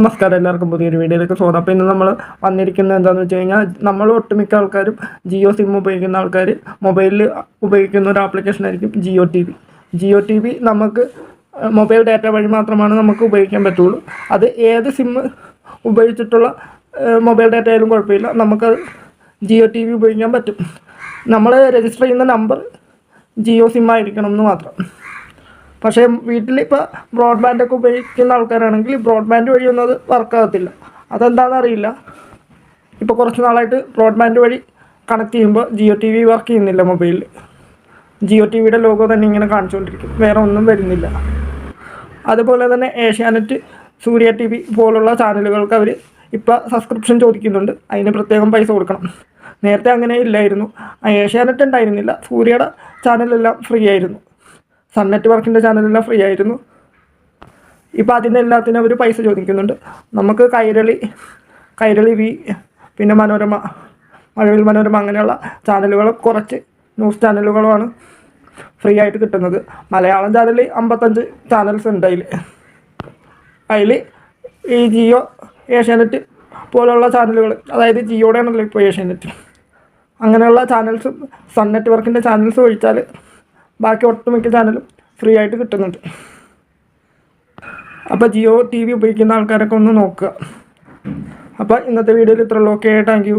നമസ്കാരം, എല്ലാവർക്കും പുതിയൊരു വീഡിയോയിലേക്ക് സ്വാഗതം. അപ്പോൾ ഇന്ന് നമ്മൾ വന്നിരിക്കുന്നത് എന്താണെന്ന് വെച്ച് കഴിഞ്ഞാൽ, നമ്മൾ ഒട്ടുമിക്ക ആൾക്കാരും ജിയോ സിം ഉപയോഗിക്കുന്ന ആൾക്കാർ മൊബൈലിൽ ഉപയോഗിക്കുന്ന ഒരു ആപ്ലിക്കേഷൻ ആയിരിക്കും Jio T V. Jio T V നമുക്ക് മൊബൈൽ ഡാറ്റ വഴി മാത്രമാണ് നമുക്ക് ഉപയോഗിക്കാൻ പറ്റുള്ളൂ. അത് ഏത് സിം ഉപയോഗിച്ചിട്ടുള്ള മൊബൈൽ ഡാറ്റ ആയാലും കുഴപ്പമില്ല, നമുക്ക് ജിയോ ടി വി ഉപയോഗിക്കാൻ പറ്റും. നമ്മൾ രജിസ്റ്റർ ചെയ്യുന്ന നമ്പർ ജിയോ സിം ആയിരിക്കണം എന്ന് മാത്രം. പക്ഷേ വീട്ടിലിപ്പോൾ ബ്രോഡ്ബാൻഡൊക്കെ ഉപയോഗിക്കുന്ന ആൾക്കാരാണെങ്കിൽ ബ്രോഡ്ബാൻഡ് വഴിയൊന്നും അത് വർക്കാകത്തില്ല. അതെന്താണെന്ന് അറിയില്ല. ഇപ്പോൾ കുറച്ച് നാളായിട്ട് ബ്രോഡ്ബാൻഡ് വഴി കണക്ട് ചെയ്യുമ്പോൾ ജിയോ ടി വി വർക്ക് ചെയ്യുന്നില്ല മൊബൈലിൽ. ജിയോ ടി വിയുടെ ലോഗോ തന്നെ ഇങ്ങനെ കാണിച്ചുകൊണ്ടിരിക്കും, വേറെ ഒന്നും വരുന്നില്ല. അതുപോലെ തന്നെ ഏഷ്യാനെറ്റ്, സൂര്യ ടി വി പോലുള്ള ചാനലുകൾക്ക് അവർ ഇപ്പോൾ സബ്സ്ക്രിപ്ഷൻ ചോദിക്കുന്നുണ്ട്. അതിന് പ്രത്യേകം പൈസ കൊടുക്കണം. നേരത്തെ അങ്ങനെ ഇല്ലായിരുന്നു. ഏഷ്യാനെറ്റ് ഉണ്ടായിരുന്നില്ല, സൂര്യയുടെ ചാനലെല്ലാം ഫ്രീ ആയിരുന്നു. സൺ നെറ്റ്വർക്കിൻ്റെ ചാനലെല്ലാം ഫ്രീ ആയിരുന്നു. ഇപ്പോൾ അതിനെല്ലാത്തിനും അവർ പൈസ ചോദിക്കുന്നുണ്ട്. നമുക്ക് കൈരളി വി, പിന്നെ മനോരമ, മഴവിൽ മനോരമ അങ്ങനെയുള്ള ചാനലുകൾ, കുറച്ച് ന്യൂസ് ചാനലുകളുമാണ് ഫ്രീ ആയിട്ട് കിട്ടുന്നത്. മലയാളം ചാനൽ 55 ചാനൽസ് ഉണ്ട്. അതിൽ ഈ ജിയോ, ഏഷ്യാനെറ്റ് പോലുള്ള ചാനലുകൾ, അതായത് ജിയോയുടെ ആണല്ലോ ഇപ്പോൾ ഏഷ്യാനെറ്റ്, അങ്ങനെയുള്ള ചാനൽസും സൺ നെറ്റ്വർക്കിൻ്റെ ചാനൽസ് ഒഴിച്ചാൽ ബാക്കി ഒട്ടുമിക്ക ചാനലും ഫ്രീ ആയിട്ട് കിട്ടുന്നുണ്ട്. അപ്പോൾ ജിയോ ടി വി ഉപയോഗിക്കുന്ന ആൾക്കാരൊക്കെ ഒന്ന് നോക്കുക. അപ്പോൾ ഇന്നത്തെ വീഡിയോയിൽ ഇത്രയുള്ളൂ. Okay, thank U.